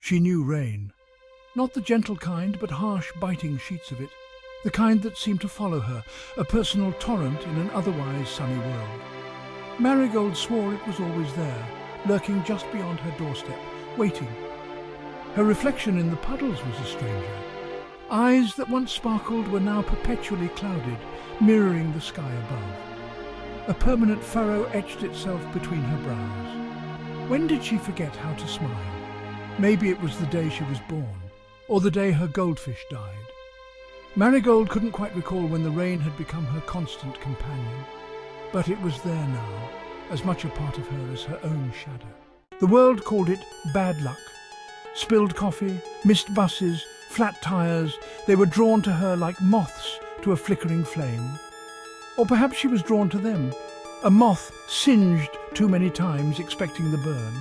She knew rain. Not the gentle kind, but harsh, biting sheets of it. The kind that seemed to follow her, a personal torrent in an otherwise sunny world. Marigold swore it was always there, lurking just beyond her doorstep, waiting. Her reflection in the puddles was a stranger. Eyes that once sparkled were now perpetually clouded, mirroring the sky above. A permanent furrow etched itself between her brows. When did she forget how to smile? Maybe it was the day she was born, or the day her goldfish died. Marigold couldn't quite recall when the rain had become her constant companion, but it was there now, as much a part of her as her own shadow. The world called it bad luck. Spilled coffee, missed buses, flat tires, they were drawn to her like moths to a flickering flame. Or perhaps she was drawn to them, a moth singed too many times expecting the burn.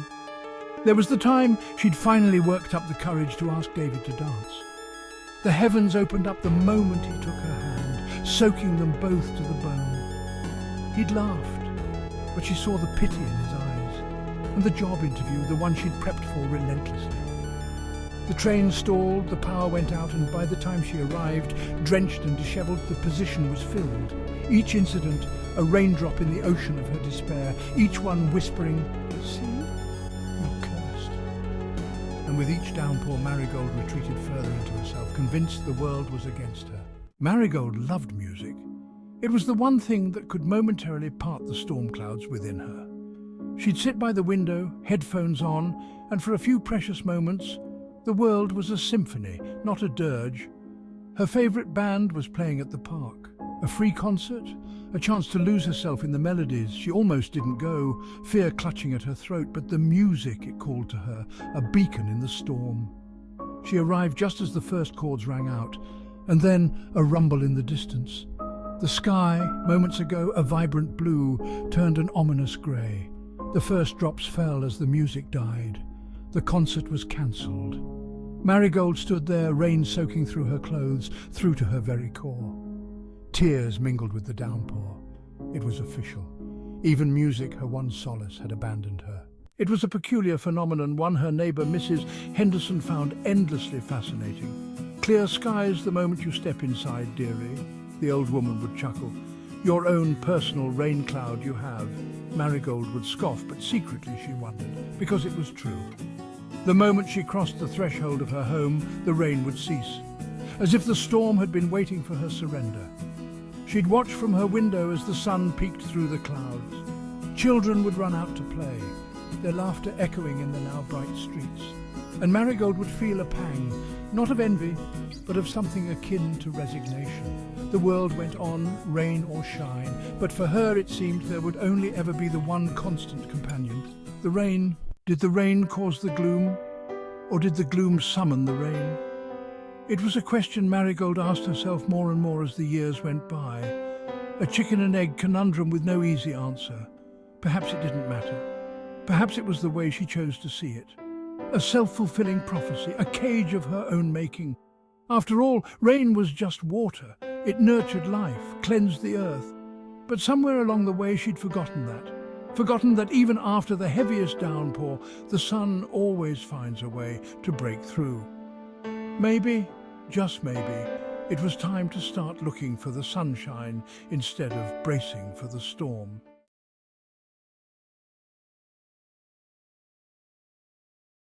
There was the time she'd finally worked up the courage to ask David to dance. The heavens opened up the moment he took her hand, soaking them both to the bone. He'd laughed, but she saw the pity in his eyes, and the job interview, the one she'd prepped for relentlessly. The train stalled, the power went out, and by the time she arrived, drenched and dishevelled, the position was filled. Each incident, a raindrop in the ocean of her despair, each one whispering, "See? You're cursed." And with each downpour, Marigold retreated further into herself, convinced the world was against her. Marigold loved music. It was the one thing that could momentarily part the storm clouds within her. She'd sit by the window, headphones on, and for a few precious moments, the world was a symphony, not a dirge. Her favourite band was playing at the park. A free concert, a chance to lose herself in the melodies. She almost didn't go, fear clutching at her throat, but the music, it called to her, a beacon in the storm. She arrived just as the first chords rang out, and then a rumble in the distance. The sky, moments ago a vibrant blue, turned an ominous grey. The first drops fell as the music died. The concert was cancelled. Marigold stood there, rain soaking through her clothes, through to her very core. Tears mingled with the downpour. It was official. Even music, her one solace, had abandoned her. It was a peculiar phenomenon, one her neighbour Mrs. Henderson found endlessly fascinating. "Clear skies the moment you step inside, dearie," the old woman would chuckle. "Your own personal rain cloud you have." Marigold would scoff, but secretly she wondered, because it was true. The moment she crossed the threshold of her home, the rain would cease, as if the storm had been waiting for her surrender. She'd watch from her window as the sun peeked through the clouds. Children would run out to play, their laughter echoing in the now bright streets. And Marigold would feel a pang, not of envy, but of something akin to resignation. The world went on, rain or shine, but for her it seemed there would only ever be the one constant companion, the rain. Did the rain cause the gloom, or did the gloom summon the rain? It was a question Marigold asked herself more and more as the years went by. A chicken and egg conundrum with no easy answer. Perhaps it didn't matter. Perhaps it was the way she chose to see it. A self-fulfilling prophecy, a cage of her own making. After all, rain was just water. It nurtured life, cleansed the earth. But somewhere along the way she'd forgotten that. Forgotten that even after the heaviest downpour, the sun always finds a way to break through. Maybe, just maybe, it was time to start looking for the sunshine instead of bracing for the storm.